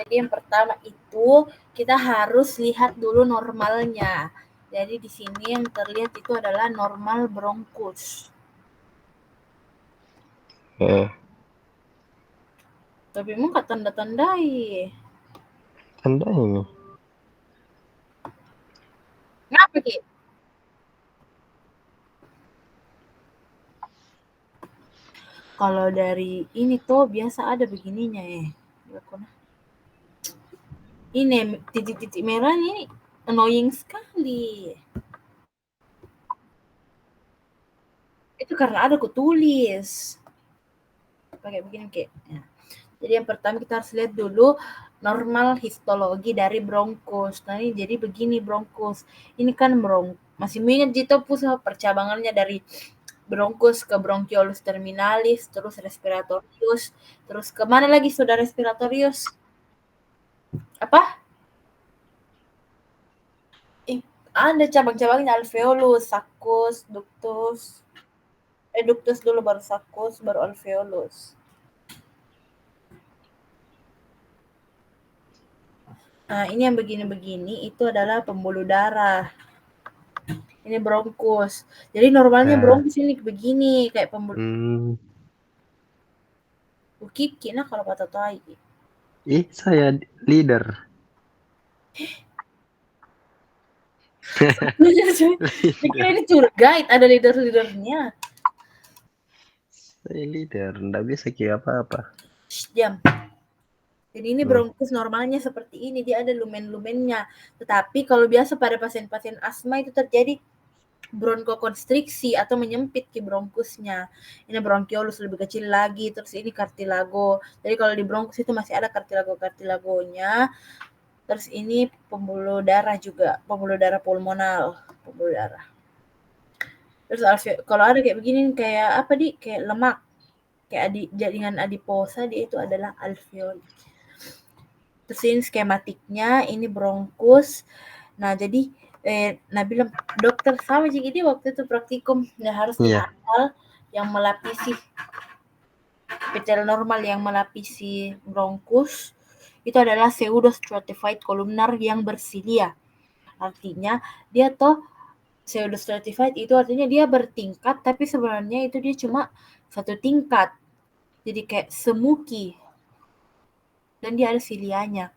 Jadi yang pertama itu kita harus lihat dulu normalnya. Jadi di sini yang terlihat itu adalah normal bronkus. Tapi emang nggak tanda-tandai. Tanda ini. Kenapa Ki? Kalau dari ini tuh biasa ada begininya ya. Ini titik-titik merah ini annoying sekali. Itu karena ada kutulis. Pakai begini kayak. Ya. Jadi yang pertama kita harus lihat dulu normal histologi dari bronkus. Nah ini jadi begini bronkus. Ini kan masih ingat Jito pusat percabangannya dari bronkus ke bronchiolus terminalis, terus respiratorius, terus kemana lagi sudah respiratorius? Apa? Ada cabang-cabangnya alveolus, saccus, ductus. Ductus dulu baru saccus, baru alveolus. Nah, ini yang begini-begini itu adalah pembuluh darah. Ini bronkus. Jadi normalnya bronkus ini begini kayak pembuluh. Ukiki nah kalau kata tai. Saya leader. Pikir ini tour guide, ada leader-leadernya. Saya leader, nggak bisa kira apa-apa. Diam. Jadi ini bronkus normalnya seperti ini, dia ada lumen-lumennya. Tetapi kalau biasa pada pasien-pasien asma itu terjadi bronkokonstriksi atau menyempit ke bronkusnya. Ini bronchiolus lebih kecil lagi, terus ini cartilago. Jadi kalau di bronkus itu masih ada cartilagonya. Terus ini pembuluh darah juga, pembuluh darah pulmonal, pembuluh darah. Terus kalau ada kayak begini kayak apa kayak lemak, kayak jaringan adiposa dia itu adalah alveoli. Terus ini skematiknya, ini bronkus. Nah jadi nah bilang dokter sama jika dia waktu itu praktikum harus dihafal yang melapisi epitel normal yang melapisi bronkus itu adalah pseudostratified columnar yang bersilia. Artinya dia pseudostratified itu artinya dia bertingkat tapi sebenarnya itu dia cuma satu tingkat. Jadi kayak semuki. Dan dia ada silianya.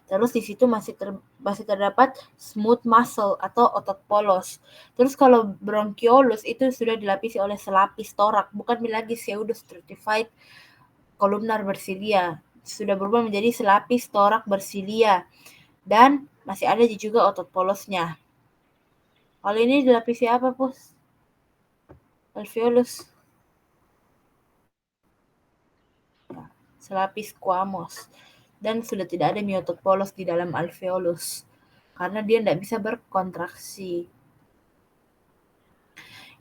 Terus di situ masih terdapat smooth muscle atau otot polos. Terus kalau bronchiolus itu sudah dilapisi oleh selapis torak, bukan lagi pseudostratified columnar bersilia. Sudah berubah menjadi selapis torak bersilia. Dan masih ada juga otot polosnya. Kalau ini dilapisi apa, Pus? Alveolus. Selapis squamous. Dan sudah tidak ada miotot polos di dalam alveolus. Karena dia tidak bisa berkontraksi.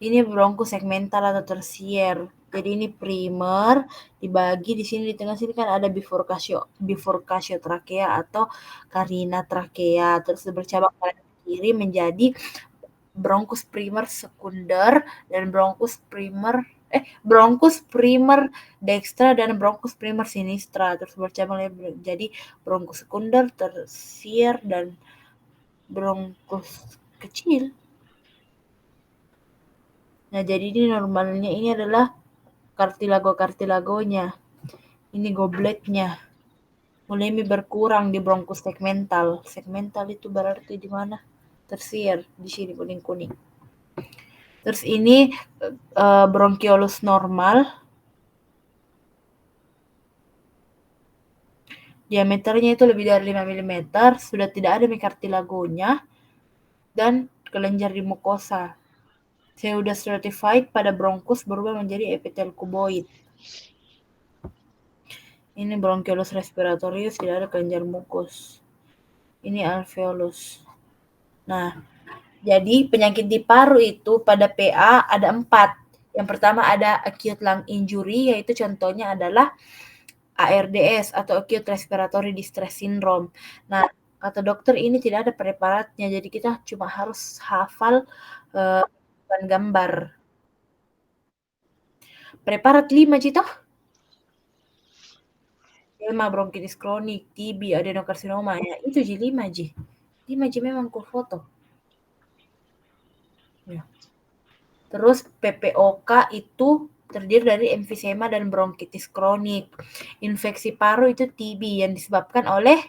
Ini bronkus segmental atau tersier. Jadi ini primer dibagi di sini di tengah sini kan ada bifurcatio trachea atau carina trachea. Terus bercabang ke kiri menjadi bronkus primer sekunder dan bronkus primer dextra dan bronkus primer sinistra. Terus bercabang jadi bronkus sekunder, tersier dan bronkus kecil. Nah, jadi ini normalnya ini adalah kartilagonya. Ini gobletnya. Mulai berkurang di bronkus segmental. Segmental itu berarti di mana? Tersier, di sini kuning-kuning. Terus ini bronchiolus normal. Diameternya itu lebih dari 5 mm, sudah tidak ada kartilagonya dan kelenjar di mukosa. Pseudostratified pada bronkus berubah menjadi epitel kuboid. Ini bronchiolus respiratorius, tidak ada kelenjar mukus. Ini alveolus. Nah, jadi penyakit di paru itu pada PA ada 4. Yang pertama ada acute lung injury, yaitu contohnya adalah ARDS atau acute respiratory distress syndrome. Nah, kata dokter ini tidak ada preparatnya, jadi kita cuma harus hafal gambar. Preparat 5 Cito. emfisema, bronkitis kronik, TB, adenokarsinoma, ya itu 5 ji. 5 ji memang ku foto. Ya. Terus PPOK itu terdiri dari emfisema dan bronkitis kronik. Infeksi paru itu TB yang disebabkan oleh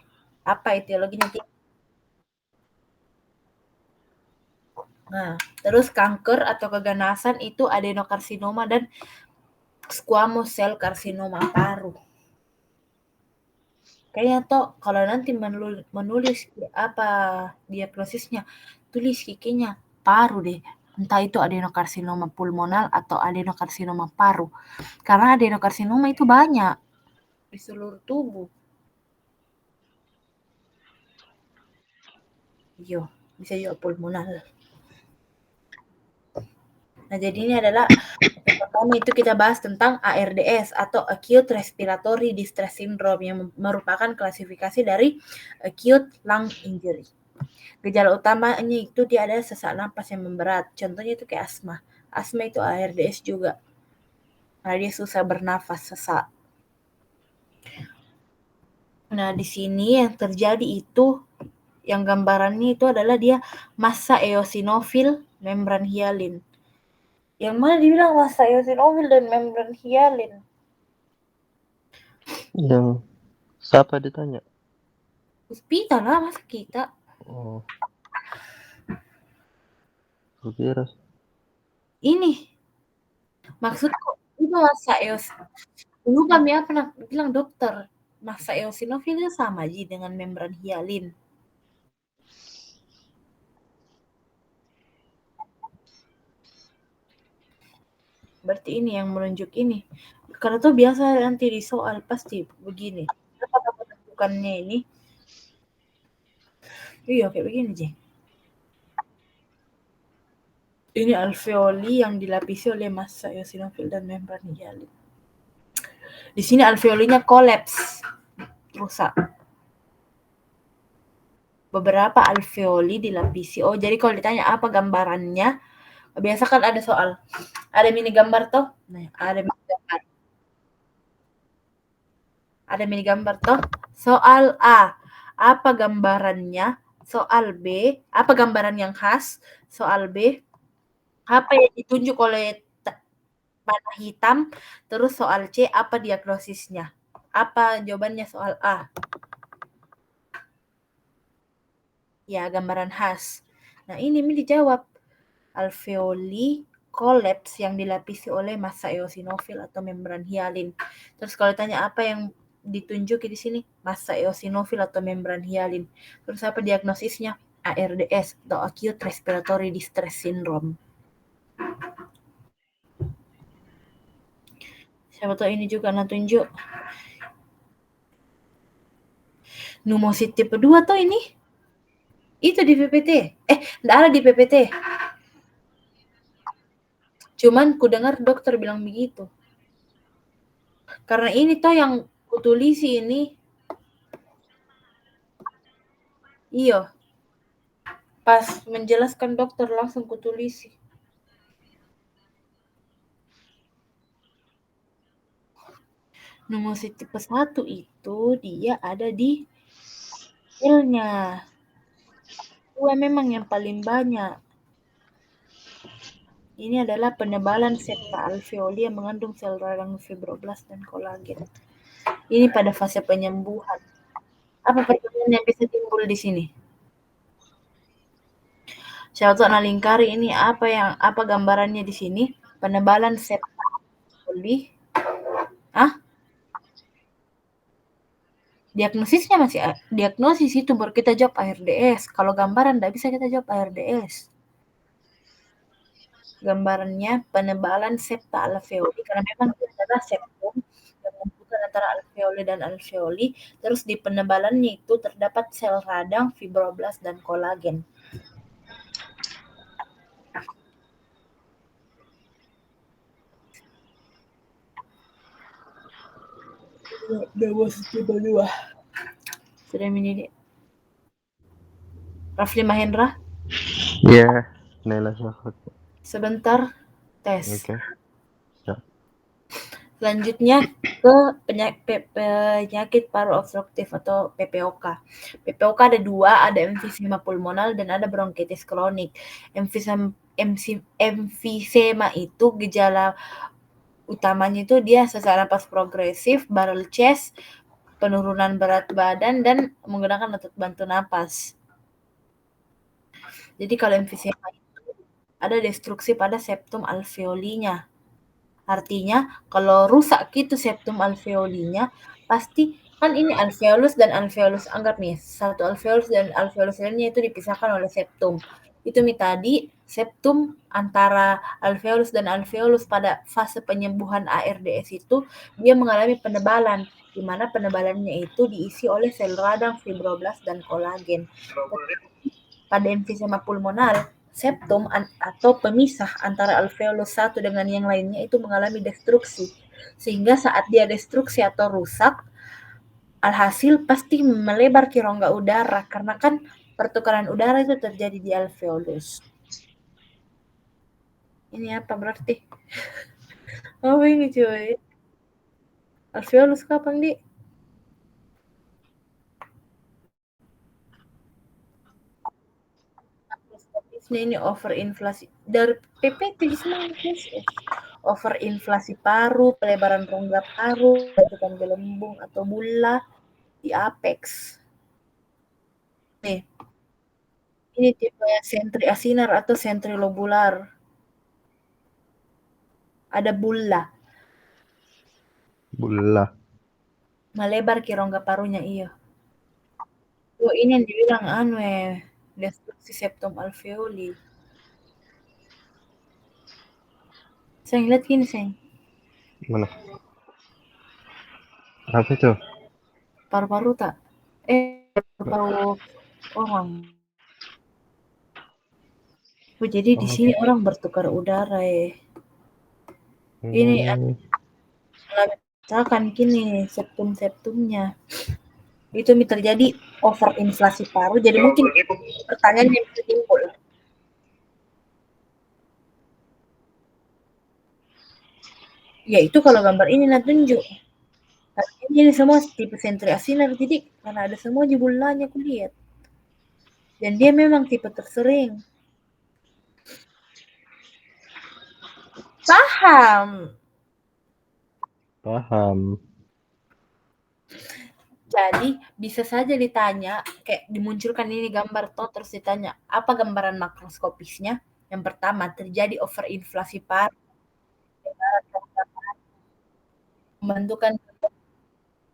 apa etiologinya? Nah, terus kanker atau keganasan itu adenokarsinoma dan squamous cell karsinoma paru. Kayaknya toh kalau nanti menulis apa diagnosisnya, tulis kikinya paru deh. Entah itu adenokarsinoma pulmonal atau adenokarsinoma paru. Karena adenokarsinoma itu banyak di seluruh tubuh. Iya, bisa juga pulmonal. Nah, jadi ini adalah yang pertama itu kita bahas tentang ARDS atau Acute Respiratory Distress Syndrome yang merupakan klasifikasi dari acute lung injury. Gejala utamanya itu dia ada sesak napas yang memberat. Contohnya itu kayak asma. Asma itu ARDS juga. Karena dia susah bernafas, sesak. Nah, di sini yang terjadi itu yang gambarannya itu adalah dia massa eosinofil membran hialin. Yang mana dibilang massa eosinofil dan membran hialin? Yang siapa ditanya? Puspita lah, masa kita. Oh, aku kira. Ini maksudku itu massa dulu kami pernah bilang dokter massa eosinofil itu sama aja dengan membran hialin. Berarti ini yang menunjuk ini. Karena tuh biasa nanti di soal pasti begini. Apa menentukannya ini? Iya kayak begini Jeng. Ini alveoli yang dilapisi oleh massa eosinofil dan membran hialin. Di sini alveolinya kolaps, rusak. Beberapa alveoli dilapisi. Oh, jadi kalau ditanya apa gambarannya, biasa kan ada soal. Ada mini gambar toh? Nah, ada mini gambar. Ada mini gambar toh? Soal A, apa gambarannya? Soal B, apa gambaran yang khas? Soal B, apa yang ditunjuk oleh panah hitam? Terus soal C, apa diagnosisnya? Apa jawabannya soal A? Ya, gambaran khas. Nah, ini dijawab. Alveoli kolaps yang dilapisi oleh massa eosinofil atau membran hialin. Terus kalau tanya apa yang ditunjuk di sini, massa eosinofil atau membran hialin. Terus apa diagnosisnya? ARDS atau Acute Respiratory Distress Syndrome. Siapa tahu ini juga tunjuk. Pneumosit tipe 2 tuh ini. Itu di PPT. Enggak ada di PPT. Cuman ku dengar dokter bilang begitu. Karena ini toh yang kutulisi ini. Iya. Pas menjelaskan dokter langsung kutulisi. Pneumosit tipe 1 itu dia ada di selnya. Dua memang yang paling banyak. Ini adalah penebalan septa alveoli yang mengandung sel radang fibroblast dan kolagen. Ini pada fase penyembuhan. Apa pertanyaan yang bisa timbul di sini? Saya tahu lingkari ini apa gambarannya di sini? Penebalan septa alveoli. Diagnosisnya masih diagnosis itu baru kita jawab ARDS. Kalau gambaran tidak bisa kita jawab ARDS. Gambarannya penebalan septa alveoli karena memang itu adalah septum yang menghubungkan antara alveoli dan alveoli. Terus di penebalannya itu terdapat sel radang, fibroblast dan kolagen. Tipe 2. Sudah mendidik. Rafli Mahendra? Ya, Nela Syafat. Sebentar tes. Oke. Ya. Selanjutnya ke penyakit paru obstruktif atau PPOK. PPOK ada 2, ada emfisema pulmonal dan ada bronkitis kronik. Emfisema itu gejala utamanya itu dia sesak napas progresif, barrel chest, penurunan berat badan, dan menggunakan otot bantu napas. Jadi kalau emfisema itu ada destruksi pada septum alveolinya. Artinya kalau rusak gitu septum alveolinya, pasti kan ini alveolus dan alveolus, anggap nih satu alveolus dan alveolus lainnya itu dipisahkan oleh septum. Itu tadi septum antara alveolus dan alveolus pada fase penyembuhan ARDS itu dia mengalami penebalan, di mana penebalannya itu diisi oleh sel radang, fibroblast, dan kolagen. Pada emfisema pulmonal, septum atau pemisah antara alveolus satu dengan yang lainnya itu mengalami destruksi. Sehingga saat dia destruksi atau rusak, alhasil pasti melebar ke rongga udara karena kan pertukaran udara itu terjadi di alveolus. Ini apa berarti? Oh ini cuy. Alveolus kapan, Di? Ini overinflasi dari PPT semua overinflasi paru, pelebaran rongga paru, bentukan gelembung atau bulla di apex. Nih, ini tipe sentri asinar atau sentri lobular. Ada bulla. Bulla. Melebar ke rongga parunya, iya. Oh, ini yang dibilang destruksi septum alveoli. Saya lihat gini, Sayang. Mana? Apa itu? Paru-paru tak? Paru-paru orang. Oh, jadi di sini orang bertukar udara ya. Ini misalkan gini septum-septumnya. Itu terjadi overinflasi paru. Jadi mungkin pertanyaan yang timbul. Ya itu kalau gambar ini tunjuk. Ini semua tipe sentri asinar, jadi karena ada semua di bulannya aku lihat. Dan dia memang tipe tersering. Paham. Paham. Jadi bisa saja ditanya, kayak dimunculkan ini gambar toh, terus ditanya, apa gambaran makroskopisnya? Yang pertama, terjadi overinflasi paru. Pembentukan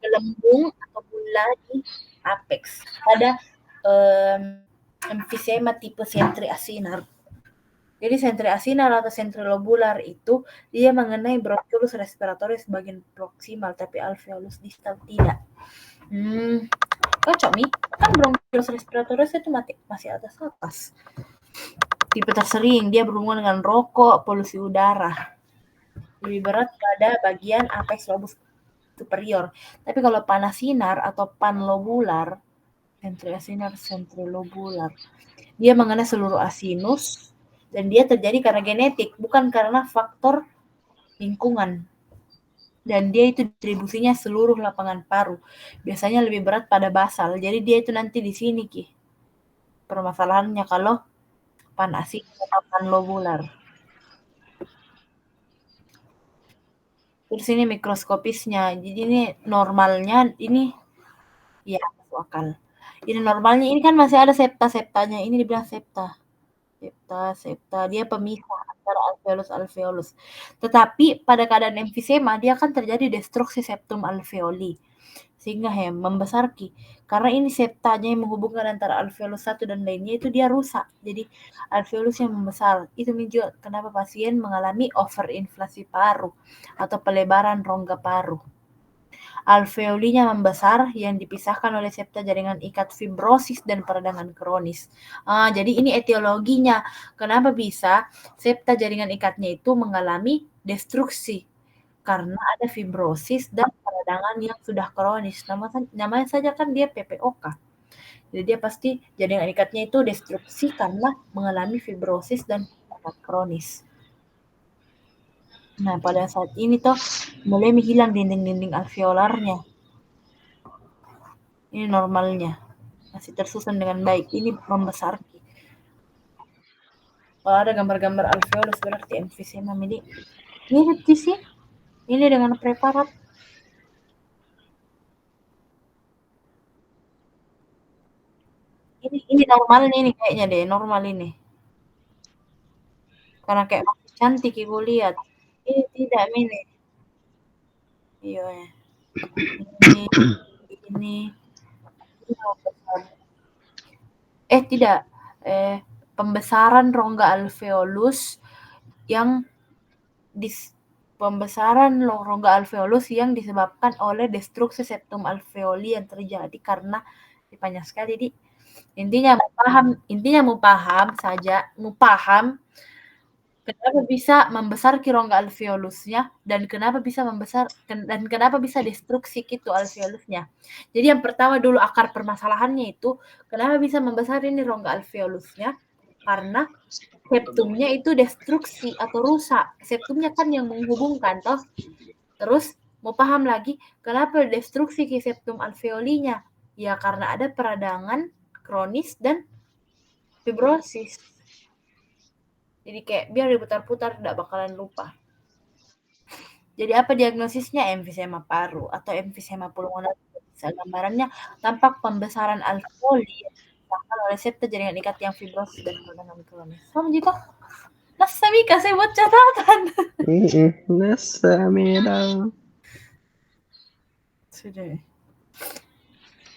gelembung atau bulla di apex pada emfisema tipe sentri asinar. Jadi sentri asinar atau sentri lobular itu dia mengenai bronchus respiratoris bagian proksimal, tapi alveolus distal tidak. Cocok nih, kan bronchus respiratoris itu masih atas. Tipe tersering dia berhubungan dengan rokok, polusi udara. Lebih berat pada bagian apex lobus superior. Tapi kalau panasinar atau panlobular, sentri asinar, sentri lobular, dia mengenai seluruh asinus dan dia terjadi karena genetik, bukan karena faktor lingkungan. Dan dia itu distribusinya seluruh lapangan paru. Biasanya lebih berat pada basal. Jadi dia itu nanti di sini Ki. Permasalahannya kalau panasinar atau panlobular. Terus ini mikroskopisnya. Jadi ini normalnya ini ya masuk akal. Ini normalnya ini kan masih ada septa-septanya. Ini dibilang septa. Septa. Dia pemisah antara alveolus. Tetapi pada keadaan emfisema dia kan terjadi destruksi septum alveoli. Sehingga membesar Ki. Karena ini septanya yang menghubungkan antara alveolus satu dan lainnya itu dia rusak. Jadi alveolusnya membesar. Itu juga kenapa pasien mengalami overinflasi paru atau pelebaran rongga paru. Alveolinya membesar yang dipisahkan oleh septa jaringan ikat fibrosis dan peradangan kronis. Jadi ini etiologinya. Kenapa bisa septa jaringan ikatnya itu mengalami destruksi? Karena ada fibrosis dan peradangan yang sudah kronis. Namanya saja kan dia PPOK. Jadi dia pasti jaringan ikatnya itu destruksi karena mengalami fibrosis dan peradangan kronis. Nah, pada saat ini toh mulai menghilang dinding-dinding alveolarnya. Ini normalnya. Masih tersusun dengan baik. Ini membesar. Kalau ada gambar-gambar alveolus berarti emfisema. Jadi mirip sih. Ini dengan preparat. Ini normal ini kayaknya deh, normal ini. Karena kayak masih cantik ibu lihat. Ini tidak ini. Iya. Ini ini tidak. Pembesaran rongga alveolus yang pembesaran rongga alveolus yang disebabkan oleh destruksi septum alveoli yang terjadi karena banyak sekali di intinya mau paham saja, mau paham kenapa bisa membesar rongga alveolusnya dan kenapa bisa membesar dan kenapa bisa destruksi gitu alveolusnya. Jadi yang pertama dulu akar permasalahannya itu kenapa bisa membesar ini rongga alveolusnya karena septumnya itu destruksi atau rusak. Septumnya kan yang menghubungkan toh. Terus mau paham lagi kenapa destruksi ke septum alveolinya? Ya karena ada peradangan kronis dan fibrosis. Jadi kayak biar diputar-putar tidak bakalan lupa. Jadi apa diagnosisnya? Emfisema paru atau emfisema pulmonalis. Gambarannya tampak pembesaran alveoli disebabkan oleh septa jaringan ikat yang fibrosis dan peradangan kronis. Sama gitu. Nasa Mika, saya buat catatan. Nasa merah. Sudah.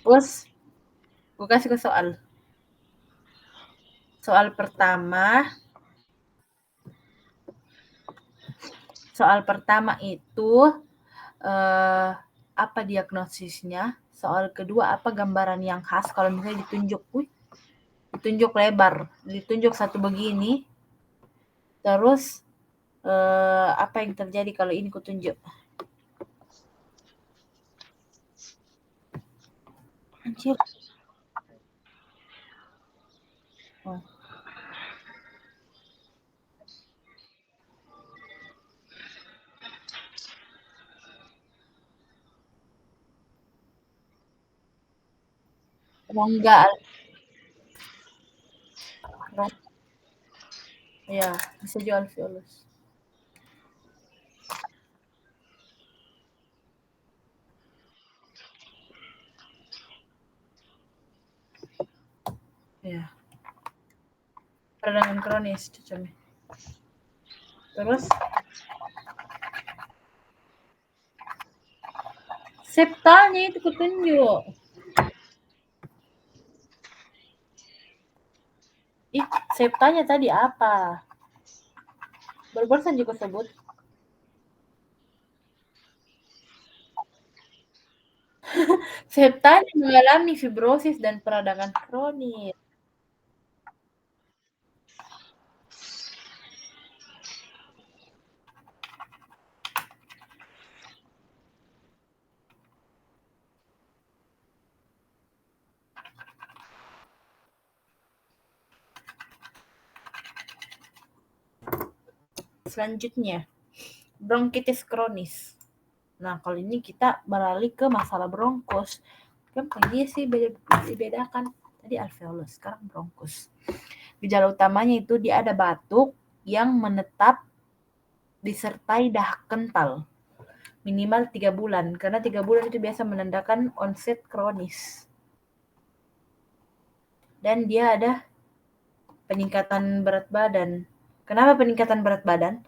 Terus, gue kasih ke soal. Soal pertama itu apa diagnosisnya? Soal kedua apa gambaran yang khas kalau misalnya ditunjuk lebar, ditunjuk satu begini, terus apa yang terjadi kalau ini kutunjuk? Anjir. Oh. Rongga. Ya, bisa jual alveolus. Ya. Peradangan kronis cocoknya. Terus septalnya itu kutunjuk. Septanya tadi apa? Barusan juga sebut. Septanya mengalami fibrosis dan peradangan kronis. Selanjutnya, bronkitis kronis. Nah, kalau ini kita beralih ke masalah bronkos. Kan dia sih dibedakan. Tadi alveolus, sekarang bronkus. Gejala utamanya itu dia ada batuk yang menetap disertai dahak kental. Minimal 3 bulan. Karena 3 bulan itu biasa menandakan onset kronis. Dan dia ada peningkatan berat badan. Kenapa peningkatan berat badan?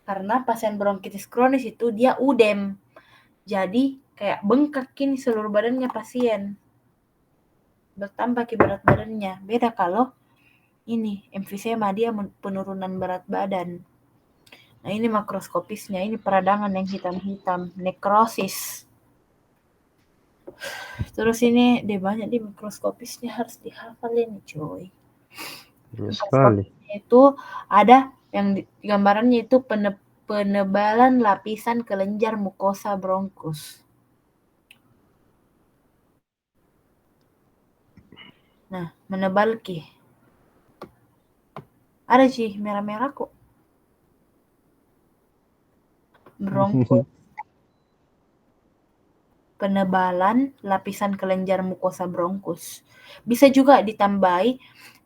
Karena pasien bronkitis kronis itu dia udem. Jadi kayak bengkak ini seluruh badannya pasien. Bertambah ke berat badannya. Beda kalau ini emfisema dia penurunan berat badan. Nah ini makroskopisnya. Ini peradangan yang hitam-hitam. Nekrosis. Terus ini dia banyak di mikroskopisnya harus dihafal ini cuy. Sekali. Itu ada yang gambarannya itu penebalan lapisan kelenjar mukosa bronkus. Nah, menebal ki. Ada sih merah-merah kok. bronkus, penebalan lapisan kelenjar mukosa bronkus. Bisa juga ditambahi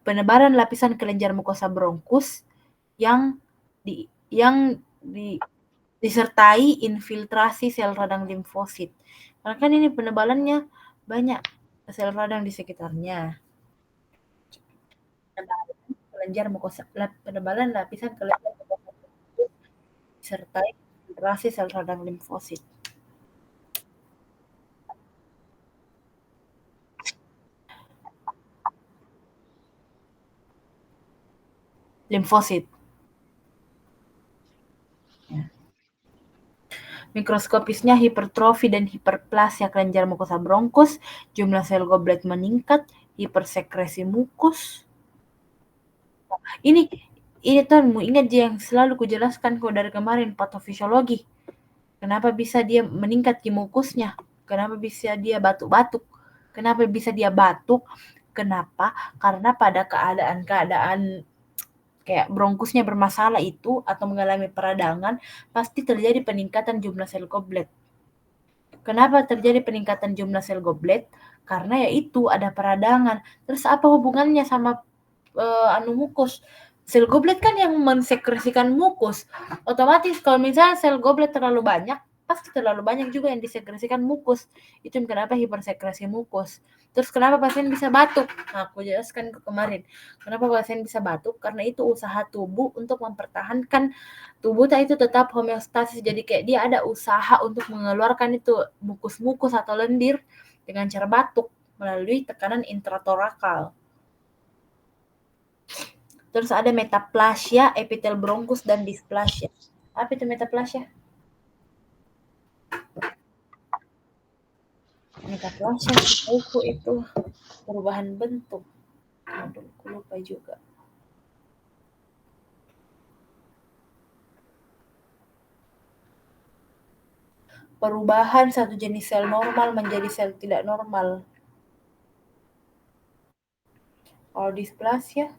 penebalan lapisan kelenjar mukosa bronkus yang disertai infiltrasi sel radang limfosit. Karena kan ini penebalannya banyak sel radang di sekitarnya. Penebalan lapisan kelenjar mukosa bronkus disertai infiltrasi sel radang limfosit. Limfosit. Mikroskopisnya hipertrofi dan hiperplasia kelenjar mukosa bronkus, jumlah sel goblet meningkat, hipersekresi mukus. Ini Tanmu ingat yang selalu kujelaskan kok dari kemarin patofisiologi. Kenapa bisa dia meningkat di mukusnya? Kenapa bisa dia batuk-batuk? Kenapa bisa dia batuk? Kenapa? Karena pada keadaan kayak bronkusnya bermasalah itu atau mengalami peradangan, pasti terjadi peningkatan jumlah sel goblet. Kenapa terjadi peningkatan jumlah sel goblet? Karena ya itu ada peradangan. Terus apa hubungannya sama mukus? Sel goblet kan yang mensekresikan mukus. Otomatis kalau misalnya sel goblet terlalu banyak, pasti terlalu banyak juga yang disekresikan mukus. Itu kenapa hipersekresi mukus. Terus kenapa pasien bisa batuk? Nah, aku jelaskan kemarin. Kenapa pasien bisa batuk? Karena itu usaha tubuh untuk mempertahankan tubuh itu tetap homeostasis. Jadi kayak dia ada usaha untuk mengeluarkan itu mukus-mukus atau lendir dengan cara batuk melalui tekanan intratorakal. Terus ada metaplasia, epitel bronkus, dan displasia. Apa itu metaplasia? Metaplasia itu perubahan bentuk. Aduh, aku lupa juga. Perubahan satu jenis sel normal menjadi sel tidak normal. Kalau displasia,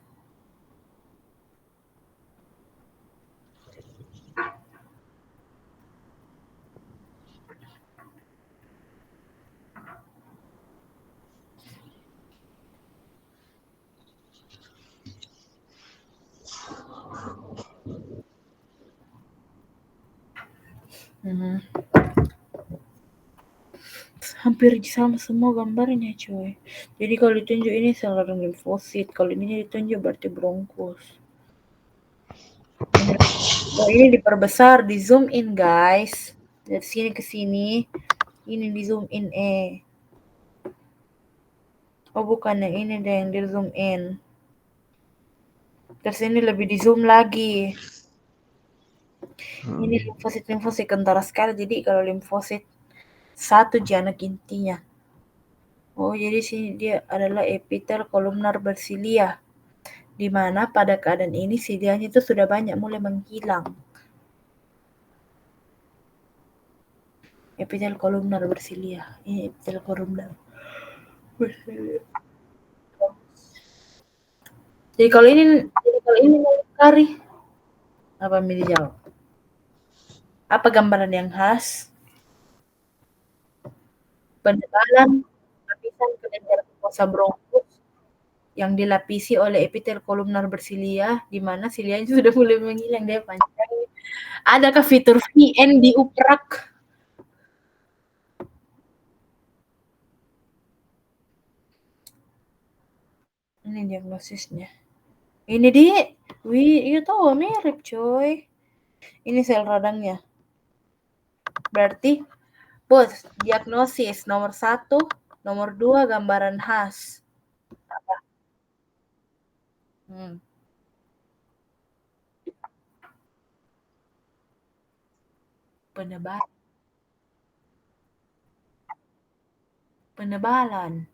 hampir sama semua gambarnya coy. Jadi kalau ditunjuk ini sel radang limfosit, kalau ini ditunjuk berarti bronkus. Ini diperbesar, di zoom in guys. Dari sini ke sini, ini di zoom in Oh bukan, yang ini deh yang di zoom in. Terus ini lebih di zoom lagi. Ini limfosit kentara sekali. Jadi kalau limfosit satu anak intinya. Oh, jadi sini dia adalah epitel kolumnar bersilia, di mana pada keadaan ini silianya itu sudah banyak mulai menghilang. Epitel kolumnar bersilia. Ini epitel kolumnar bersilia. Jadi kalau ini kari, apa yang dijawab? Apa gambaran yang khas? Penebalan lapisan kelenjar mukosa bronkus yang dilapisi oleh epitel kolumnar bersilia, di mana silianya sudah mulai menghilang, dia panjang. Adakah fitur VN di uprak? Ini diagnosisnya. Ini iya tahu mirip coy. Ini sel radangnya. Berarti, bos, diagnosis nomor 1, nomor 2 gambaran khas. Apa? Penebalan.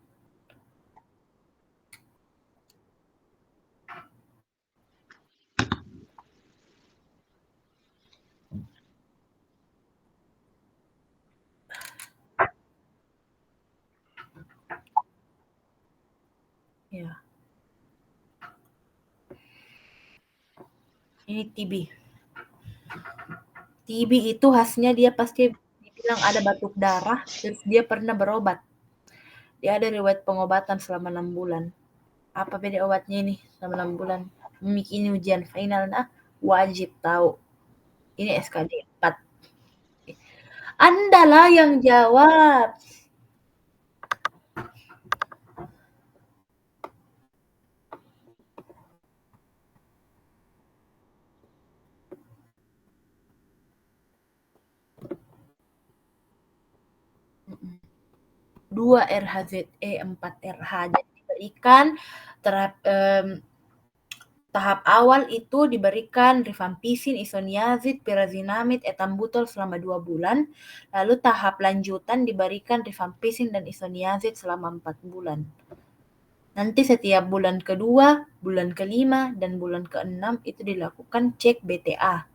Ya. Ini TB. TB itu khasnya dia pasti dibilang ada batuk darah, terus dia pernah berobat. Dia ada riwayat pengobatan selama 6 bulan. Apa beda obatnya ini selama 6 bulan? Ini ujian final, nah wajib tahu. Ini SKD 4. Anda lah yang jawab. Dua RHZE 4 RH. Jadi diberikan tahap awal itu diberikan rifampicin, isoniazid, pyrazinamid, etambutol selama 2 bulan. Lalu tahap lanjutan diberikan rifampicin dan isoniazid selama 4 bulan. Nanti setiap bulan kedua, bulan kelima, dan bulan keenam itu dilakukan cek BTA.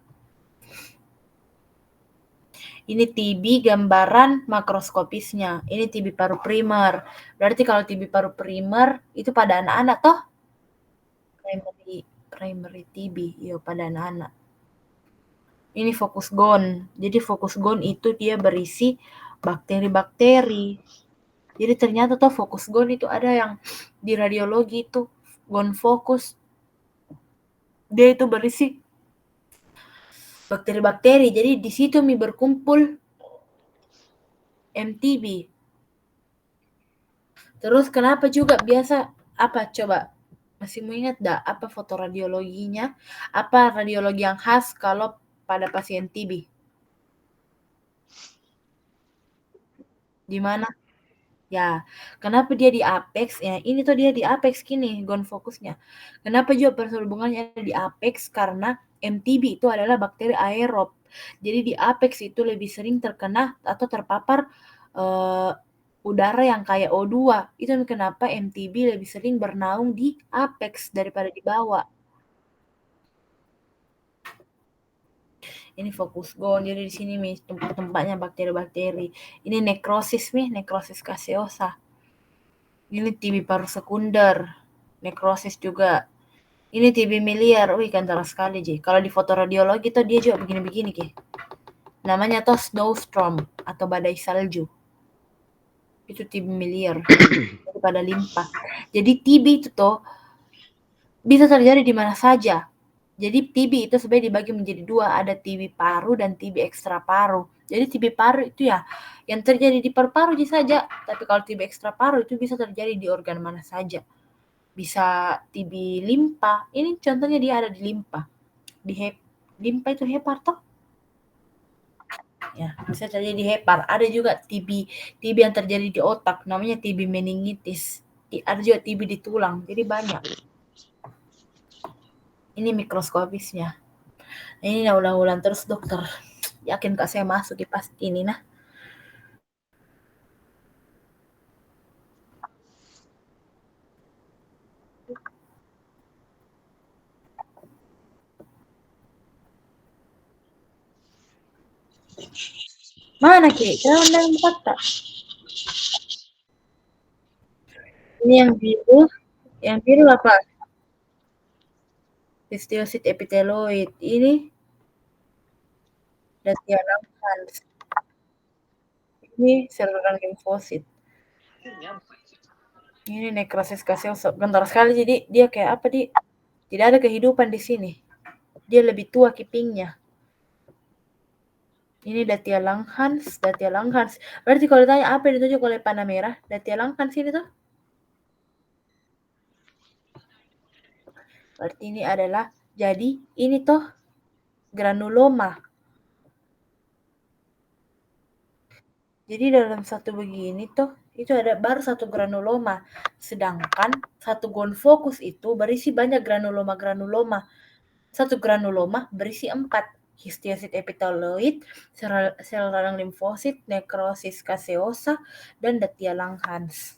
Ini TB gambaran makroskopisnya. Ini TB paru primer. Berarti kalau TB paru primer itu pada anak-anak toh? Primary TB, ya pada anak-anak. Ini fokus GON. Jadi fokus GON itu dia berisi bakteri-bakteri. Jadi ternyata tuh fokus GON itu ada yang di radiologi itu GON fokus. Dia itu berisi bakteri-bakteri. Jadi di situ berkumpul MTB. Terus kenapa juga biasa apa coba? Masih mau ingat dah apa foto radiologinya? Apa radiologi yang khas kalau pada pasien TB? Di mana? Ya, kenapa dia di apex? Ya, ini tuh dia di apex gini, GON fokusnya. Kenapa juga perhubungannya di apex? Karena MTB itu adalah bakteri aerob. Jadi di apex itu lebih sering terkena atau terpapar udara yang kayak O2. Itu kenapa MTB lebih sering bernaung di apex daripada di bawah. Ini fokus GON. Jadi di sini nih tempat-tempatnya bakteri-bakteri. Ini nekrosis nih, nekrosis gaseosa. Ini TB paru sekunder, nekrosis juga. Ini TB miliar, wih kantara sekali Ji. Kalau di foto radiologi tuh dia juga begini-begini Ki. Namanya tuh snowstorm atau badai salju. Itu TB miliar daripada limpa. Jadi TB itu tuh bisa terjadi di mana saja. Jadi TB itu sebenarnya dibagi menjadi dua, ada TB paru dan TB ekstra paru. Jadi TB paru itu ya yang terjadi di paru-paru saja, tapi kalau TB ekstra paru itu bisa terjadi di organ mana saja. Bisa TB limpa. Ini contohnya dia ada di limpa. Limpa itu hepar toh? Ya, bisa terjadi di hepar. Ada juga TB yang terjadi di otak, namanya TB meningitis. Ada juga TB di tulang. Jadi banyak. Ini mikroskopisnya. Ini ulang-ulang terus dokter. Yakin Kak saya masuk di pasti ini nah. Mana Ki? Jangan dalam fakta. Ini yang biru. Yang biru apa? Histiosit epiteloid. Ini Dacia lampans. Ini saluran limfosit. Ini nekrosis gaseosa. Bentar sekali jadi dia kayak apa di? Tidak ada kehidupan di sini. Dia lebih tua kipingnya. Ini Dacia Langhans, Dacia Langhans. Berarti kalau ditanya apa yang ditunjuk oleh panah merah, Dacia Langhans ini tuh. Berarti ini adalah, jadi ini tuh granuloma. Jadi dalam satu begini tuh, itu ada baru satu granuloma. Sedangkan satu gonfokus itu berisi banyak granuloma-granuloma. Satu granuloma berisi 4. Histiosit epiteloid, sel radang limfosit, nekrosis gaseosa, dan Dacia Langhans.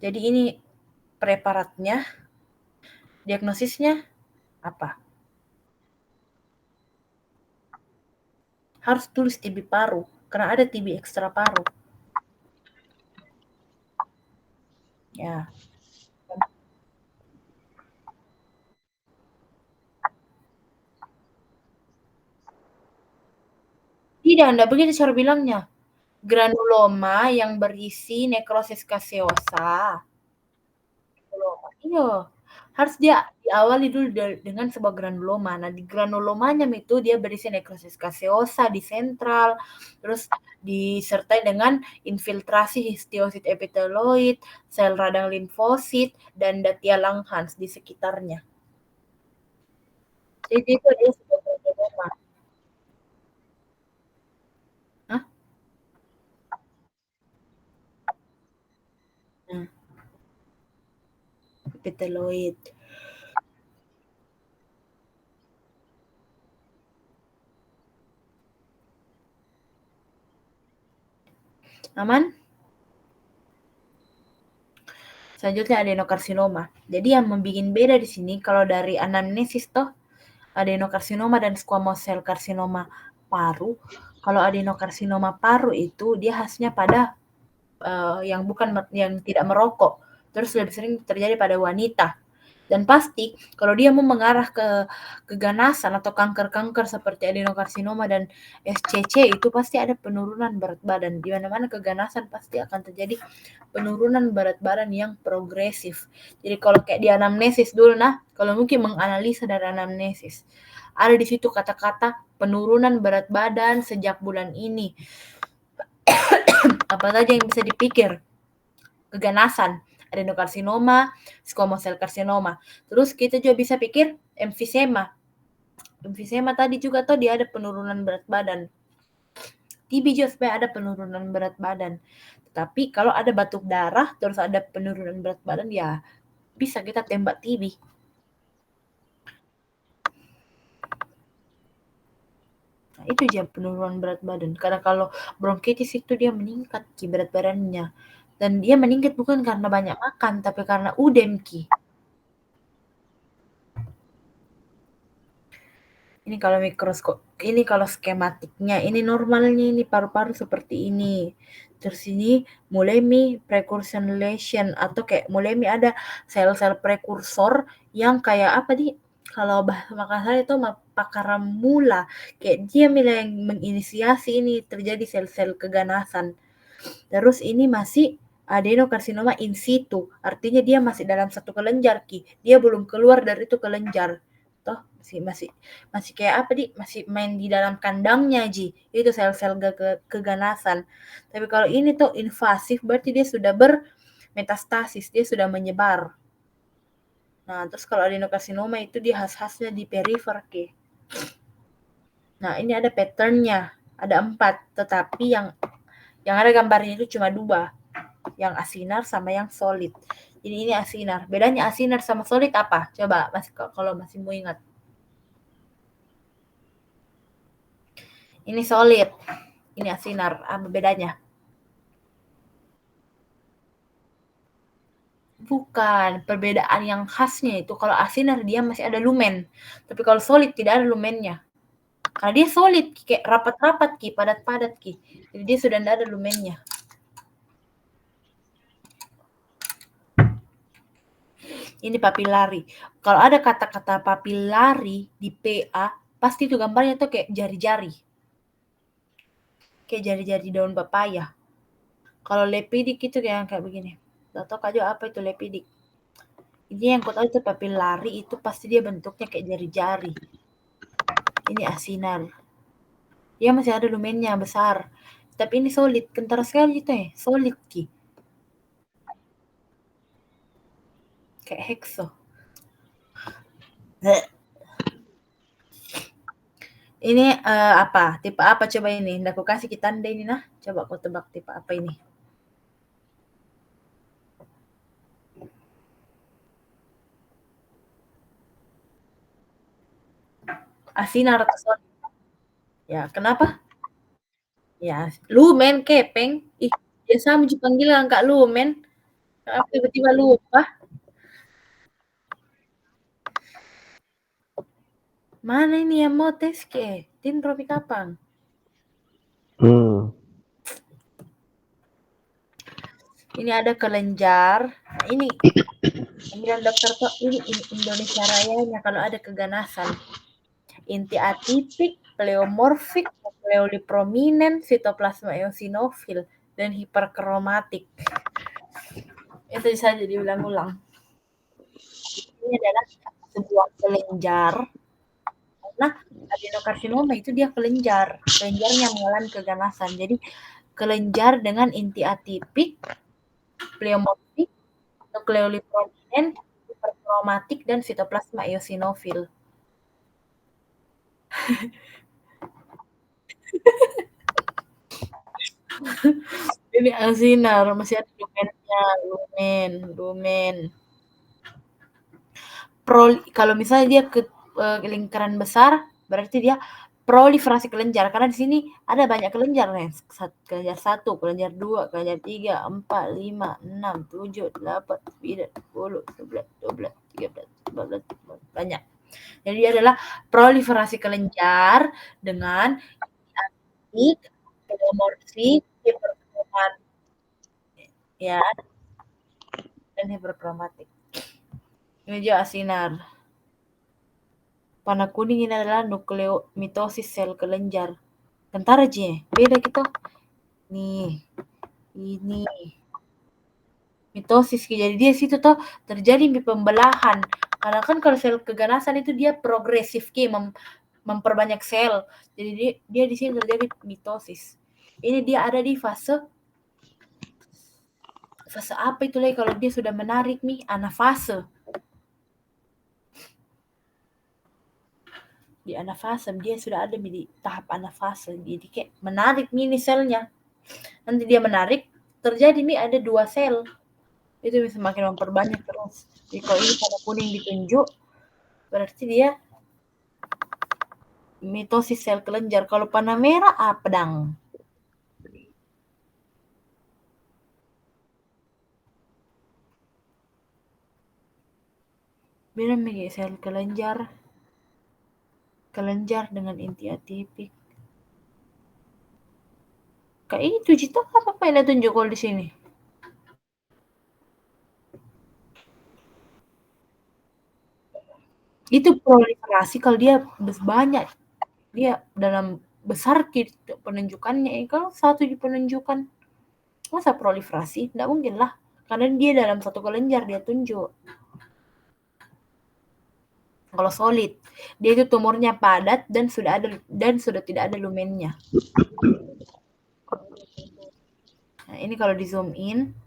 Jadi ini preparatnya, diagnosisnya apa? Harus tulis TB paru, karena ada TB ekstra paru. Ya. Tidak begitu cara bilangnya. Granuloma yang berisi nekrosis gaseosa. Iya, harus dia diawali dulu dengan sebuah granuloma. Nah, di granulomanya itu dia berisi nekrosis gaseosa di sentral, terus disertai dengan infiltrasi histiosit epiteloid, sel radang limfosit, dan datia Langhans di sekitarnya. Jadi itu dia sebuah granuloma. Hah? Epiteloid. Aman? Selanjutnya adenokarsinoma. Jadi yang membuat beda di sini kalau dari anamnesis toh adenokarsinoma dan squamous cell karsinoma paru. Kalau adenokarsinoma paru itu dia khasnya pada yang tidak merokok. Terus lebih sering terjadi pada wanita. Dan pasti kalau dia mau mengarah ke keganasan atau kanker-kanker seperti adenokarsinoma dan SCC itu pasti ada penurunan berat badan. Di mana-mana keganasan pasti akan terjadi penurunan berat badan yang progresif. Jadi kalau kayak di anamnesis dulu kalau mungkin menganalisa dari anamnesis. Ada di situ kata-kata penurunan berat badan sejak bulan ini. Apa saja yang bisa dipikir? Keganasan, adenokarsinoma, squamous cell karsinoma. Terus kita juga bisa pikir emfisema. Emfisema tadi juga dia ada penurunan berat badan. TB juga supaya ada penurunan berat badan. Tapi kalau ada batuk darah terus ada penurunan berat badan ya bisa kita tembak TB. Nah, itu dia penurunan berat badan. Karena kalau bronkitis itu dia meningkat berat badannya. Dan dia meningkat bukan karena banyak makan, tapi karena udem Ini kalau mikroskop, ini kalau skematiknya, ini normalnya ini paru-paru seperti ini. Terus ini mulai precursor lesion atau kayak mulai ada sel-sel prekursor yang kayak apa kalau bahasa Makassar itu pakaramula, kayak dia mulai yang menginisiasi ini terjadi sel-sel keganasan. Terus ini masih adenokarsinoma in situ, artinya dia masih dalam satu kelenjar dia belum keluar dari itu kelenjar. Toh masih kayak apa masih main di dalam kandangnya itu sel-sel keganasan. Tapi kalau ini invasif berarti dia sudah bermetastasis, dia sudah menyebar. Nah, terus kalau adenokarsinoma itu dia khas-khasnya di perifer Nah, ini ada patternnya, ada 4, tetapi yang ada gambarnya itu cuma 2, yang asinar sama yang solid. Jadi ini asinar. Bedanya asinar sama solid apa? Coba kalau masih mau ingat. Ini solid, ini asinar. Apa bedanya? Bukan, perbedaan yang khasnya itu kalau asinar dia masih ada lumen. Tapi kalau solid tidak ada lumennya. Karena dia solid, kayak rapat-rapat padat-padat Jadi dia sudah tidak ada lumennya. Ini papilari. Kalau ada kata-kata papilari di PA, pasti itu gambarnya kayak jari-jari. Kayak jari-jari daun pepaya. Kalau lepidik itu kayak begini. Tahu aja apa itu lepidik. Ini yang kau tahu itu papilari itu pasti dia bentuknya kayak jari-jari. Ini asinar. Dia masih ada lumennya besar. Tapi ini solid, kental sekali itu solid kayak hekso. Ini apa? Tipe apa coba ini? Aku kasih kita tanda ini Coba kau tebak tipe apa ini? Asinar atau solid? Ya, kenapa? Ya, lumen kepeng. Biasa muncul panggilan Kak lumen. Kenapa tiba-tiba lupa? Mana ini yang mau tes Tin Robi Kapang? Ini ada kelenjar. Nah, ini panggilan dokter ini Indonesia Rayanya kalau ada keganasan. Inti atipik pleomorfik, nukleoliprominent, sitoplasma eosinofil, dan hiperkromatik. Itu saja diulang-ulang. Ini adalah sebuah kelenjar. Karena adenokarsinoma itu dia kelenjar. Kelenjarnya mengalami keganasan. Jadi kelenjar dengan inti atipik, pleomorfik, nukleoliprominent, hiperkromatik, dan sitoplasma eosinofil. Ini asinar, masih ada lumennya, lumen. Kalau misalnya dia ke lingkaran besar, berarti dia proliferasi kelenjar, karena di sini ada banyak kelenjar nih. Kelenjar 1, kelenjar 2, kelenjar 3, 4, 5, 6, 7, 8, 9, 10, 11, 12, 13, 14, banyak. Jadi dia adalah proliferasi kelenjar dengan atipik, pleomorfik, hiperkromatik, ya, dan hiperkromatik. Ini juga asinar. Warna kuning ini adalah nukleomitosis sel kelenjar. Bentar aja, beda gitu. Nih, ini mitosis. Jadi dia situ tuh terjadi pembelahan. Karena kan kalau sel keganasan itu dia progresif memperbanyak sel. Jadi dia di sini terjadi mitosis. Ini dia ada di fase apa itu lagi kalau dia sudah menarik nih, anafase. Di anafase dia sudah ada di tahap anafase. Jadi kayak menarik mini selnya. Nanti dia menarik, terjadi ada 2 sel. Itu bisa semakin memperbanyak terus. Jadi kalau ini warna kuning ditunjuk, berarti dia mitosis sel kelenjar. Kalau warna merah pedang. Beda sel kelenjar. Kelenjar dengan inti atipik. Kayak itu Cita, apa yang tunjuk kalau di sini? Itu proliferasi kalau dia banyak. Dia dalam besar penunjukannya. Kalau satu di penunjukan, masa proliferasi? Nggak mungkin lah. Karena dia dalam satu kelenjar dia tunjuk. Kalau solid, dia itu tumornya padat dan sudah tidak ada lumennya. Nah, ini kalau di zoom in,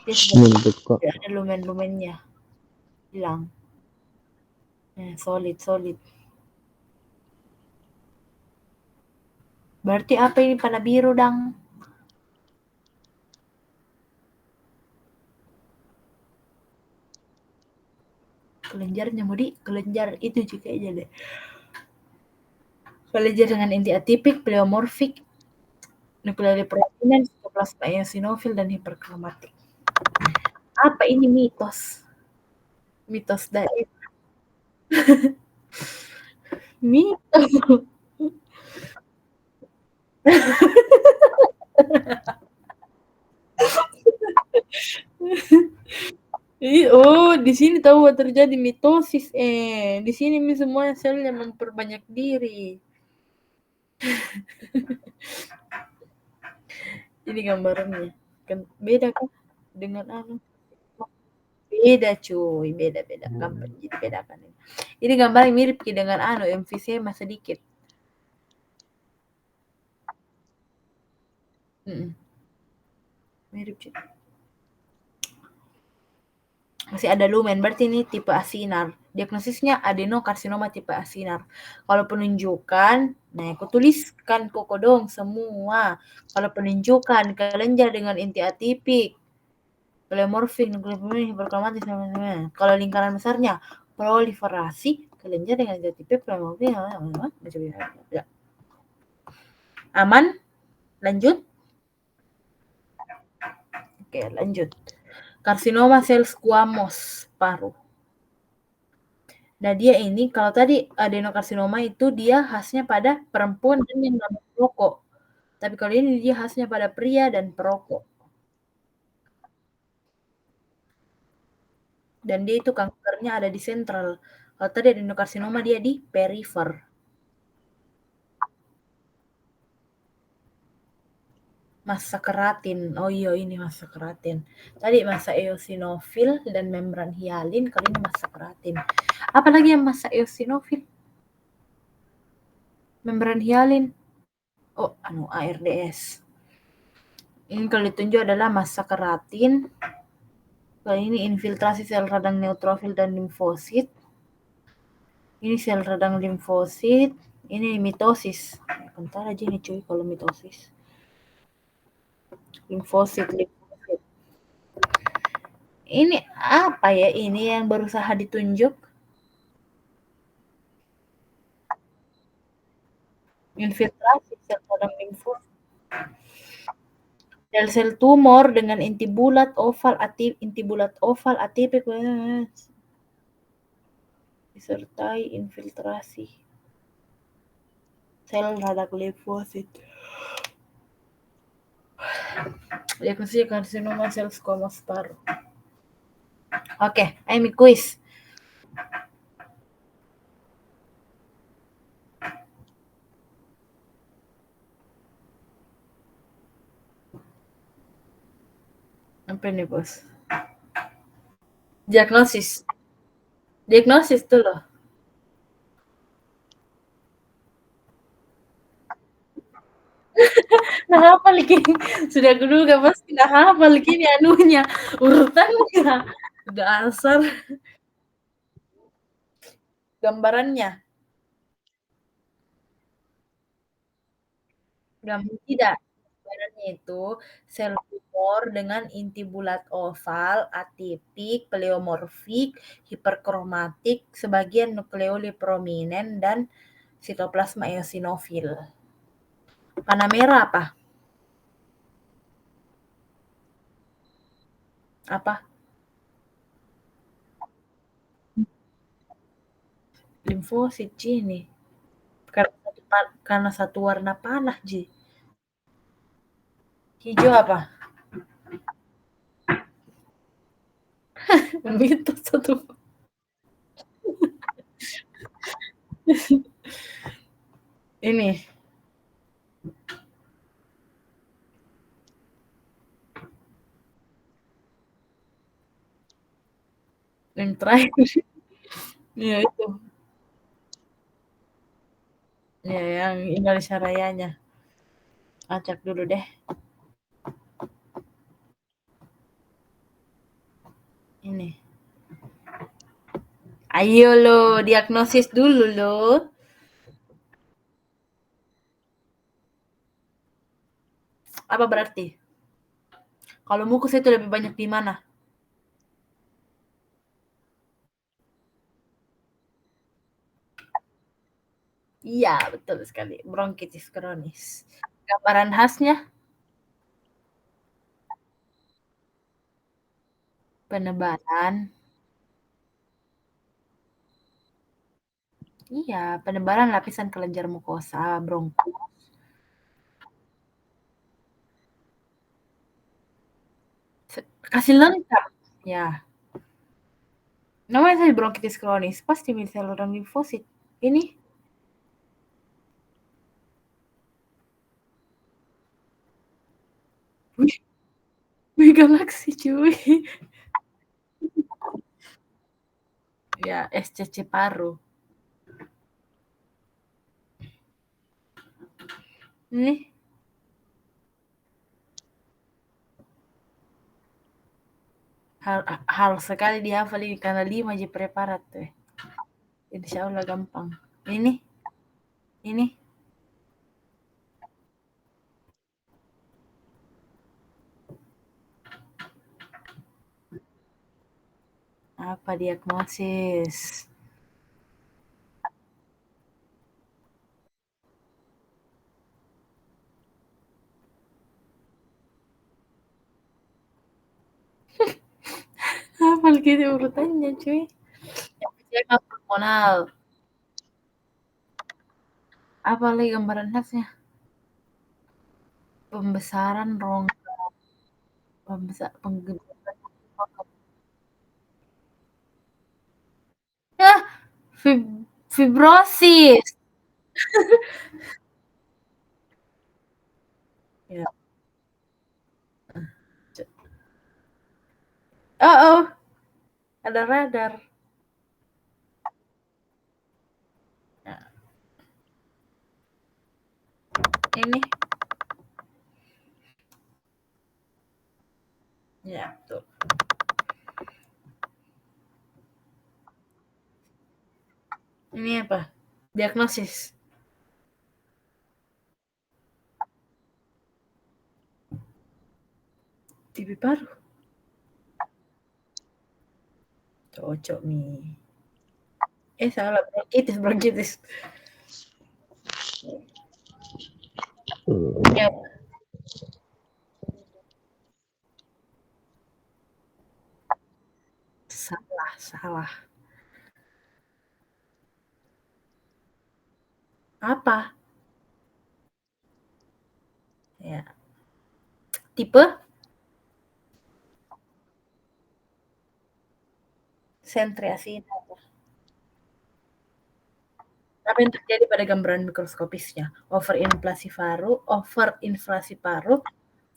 dia sudah tidak ada lumen-lumennya. Hilang. Nah, solid. Berarti apa ini panah biru, Dang? Kelenjarnya kelenjar itu juga aja deh. Kelenjar dengan inti atipik, pleomorfik, nukleoliprominent, sitoplasma eosinofil, dan hiperkromatik. Apa ini mitos? Mitos dari mitos. Oh, di sini tahu terjadi mitosis. Di sini semua selnya memperbanyak diri. Ini gambarannya. Kan beda kan dengan beda cuy, beda. Gambar jadi bedakan ini. Ini gambar yang mirip dengan emfisema sedikit. Mirip cuy. Masih ada lumen, berarti ini tipe asinar. Diagnosisnya adenokarsinoma tipe asinar. Kalau penunjukan, nah aku tuliskan pokok dong semua. Kalau penunjukan kelenjar dengan inti atipik, pleomorfik, nukleoprominent, hiperkromatis, kalau lingkaran besarnya proliferasi kelenjar dengan inti atipik, pleomorfik, aman? Lanjut? Oke, lanjut. Karsinoma sel squamous paru. Nah, dia ini kalau tadi adenokarsinoma itu dia khasnya pada perempuan dan yang perokok. Tapi kalau ini dia khasnya pada pria dan perokok. Dan dia itu kankernya ada di sentral. Kalau tadi adenokarsinoma dia di perifer. Massa keratin. Oh iya, ini massa keratin. Tadi massa eosinofil dan membran hialin, kali ini massa keratin. Apalagi yang massa eosinofil? Membran hialin. Oh, ARDS. Ini kalau ditunjuk adalah massa keratin. Kali ini infiltrasi sel radang neutrofil dan limfosit. Ini sel radang limfosit. Ini mitosis. Bentar aja nih cuy kalau mitosis. Limfosit. Ini apa ya ini yang berusaha ditunjuk? Infiltrasi sel radang limfosit. Sel-sel tumor dengan inti bulat oval atipik disertai infiltrasi sel radang limfosit. Diagnosis karsinoma sel squamous paru. Oke, Amy quiz. Apa nih, Bos? Diagnosis tuh loh. Nah, hafal gini. Sudah dulu gak pasti nah hafal gini anunya. Urutannya. Dasar. Gambarannya. Tidak. Gambarannya itu sel tumor dengan inti bulat oval, atipik, pleomorfik, hiperkromatik, sebagian nukleoli prominent, dan sitoplasma eosinofil. Warna merah apa? Apa? Limfosit, Ji, nih. Karena satu warna panah, Ji. Hijau apa? Mitos satu. Ini. Yang terakhir. Ya itu. Ya, yang Indonesia Rayanya. Acak dulu deh. Ini. Ayo lo, diagnosis dulu lo. Apa berarti? Kalau mukus itu lebih banyak di mana? Iya, betul sekali. Bronkitis kronis. Gambaran khasnya? Penebalan. Iya, penebalan lapisan kelenjar mukosa, bronkus. Kasih lengkap. Ya. Namanya saja bronkitis kronis, pasti milih saluran limfosit. Ini Wih galaksi cuy. Ya, SCC paru. Ini hal sekali dihafal ini karena 5 aja preparat tuh. Insya Allah gampang. Ini apa diagnosis? Hafal gitu urutannya cuy. Yang hormonal. Apa lagi gambaran khasnya? Pembesaran rongga. Penggemukan. Ya, fibrosis. Ya. Oh, ada radar. Nah, ini. Ya, tuh. Ini apa? Diagnosis. TB paru. Cocok nih. Salah, bronkitis. Ya, salah. Apa? Ya. Tipe sentriasi. Apa yang terjadi pada gambaran mikroskopisnya? Overinflasi paru,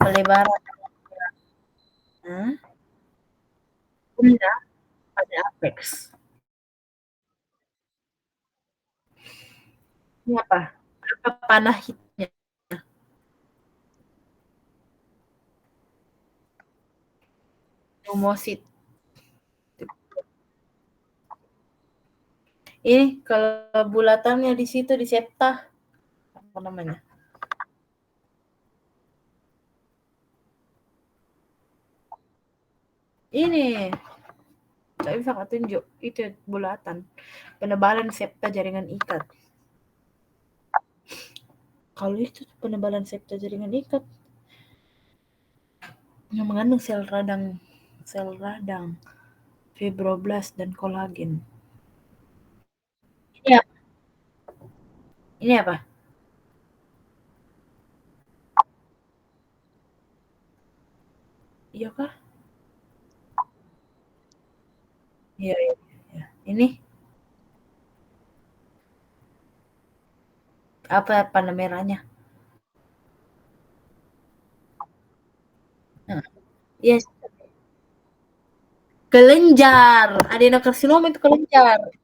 pelebaran pundak pada apeks. Ini apa? Apa panah hitnya? Pneumosit. Ini kalau bulatannya di situ di septa apa namanya? Ini nggak bisa aku tunjuk, itu bulatan. Penebalan septa jaringan ikat. Kalau itu penebalan septa jaringan ikat yang mengandung sel radang, fibroblast dan kolagen. Ini apa? Ini apa? Iya kah? Iya. Ini apa panah merahnya? Nah, yes. Kelenjar. Adenokarsinoma itu kelenjar.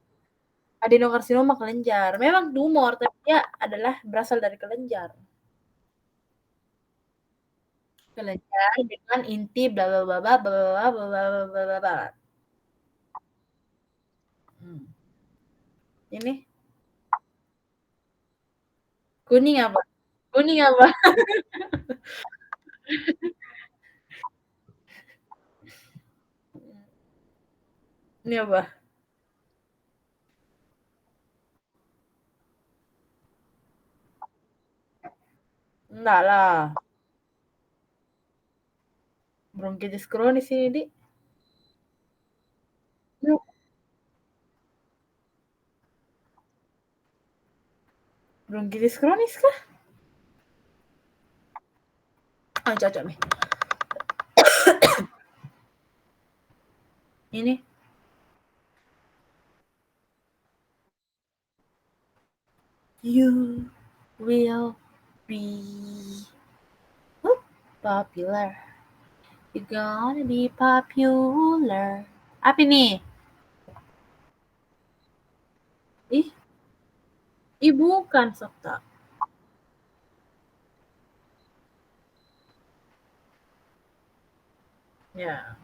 Adenokarsinoma kelenjar. Memang tumor, tapi dia adalah berasal dari kelenjar. Kelenjar dengan inti bla bla bla bla bla bla bla bla bla. Ini kuning apa? Kuning apa? Ini apa? Enggak lah. Bronkitis kronis ini, Di. Bronkitis kronis kah? Cocok nih. Ini you will be popular. You're gonna be popular. Apa nih? Bukan Sabta. Ya.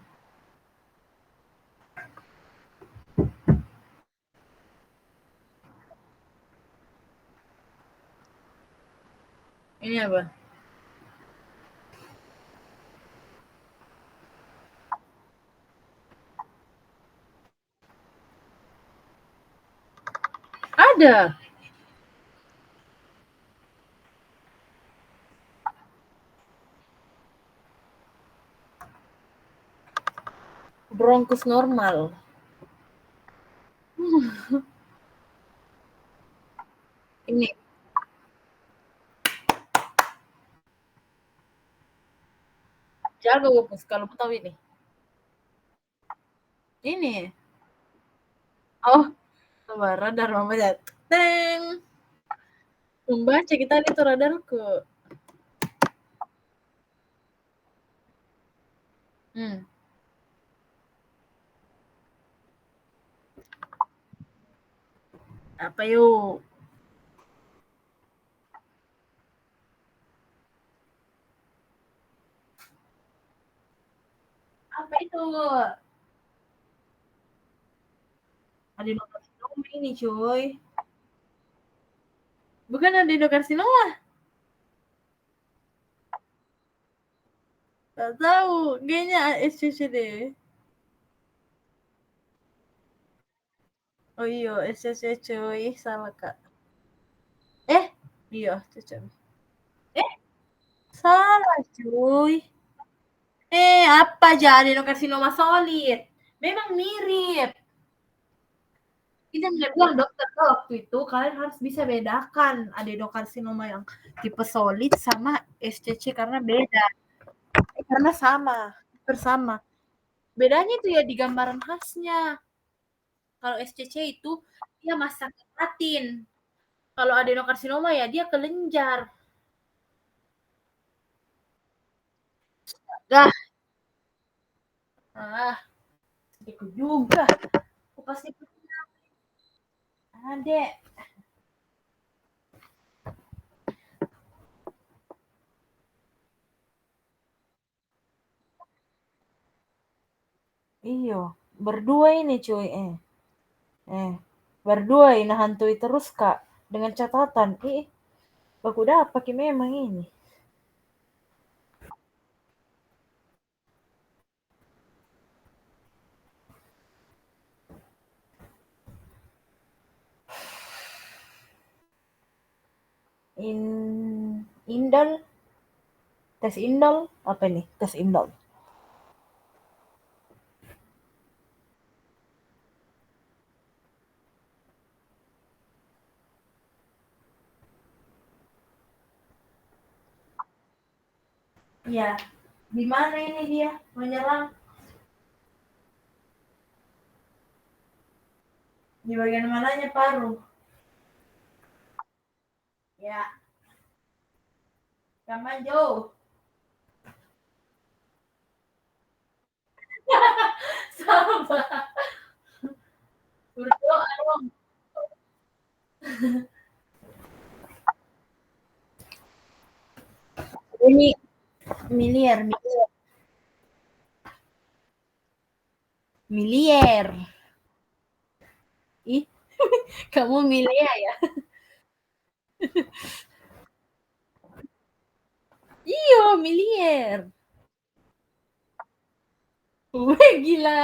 Ini apa? Ada. Bronkus normal. Ini. Jago Bos kalau mau tahu ini. Ini. Oh, coba radar mama lihat. Teng. Membaca kita itu radarku. Apa yuk? Apa itu? Adenokarsinoma ini, cuy. Bukan adenokarsinoma. Gak tahu, kayaknya SCC deh. Oh iya, SCC cuy, salah kak. Iya, cocok. Eh, salah cuy. Apa aja adenokarsinoma solid? Memang mirip. Kita nggak bilang dokter tuh waktu itu kalian harus bisa bedakan adenokarsinoma yang tipe solid sama SCC karena beda. Karena sama, bersama. Bedanya itu ya di gambaran khasnya. Kalau SCC itu dia masa keratin. Kalau adenokarsinoma ya dia kelenjar. Dah, ah, sedikit juga. Aku pasti ada. Iyo, berdua ini cuy. Berdua ini hantui terus kak. Dengan catatan, aku dapat memang ini. Indal, tes indal, apa nih? Tes indal. Ya, di mana ini dia menyerang? Di bagian mananya paru? Ya, kamu jauh. Sabar. Berdoa dong. Ini miliar, miliar. Miliar. Ih, kamu miliar ya? Iya, miliar. Wih, gila.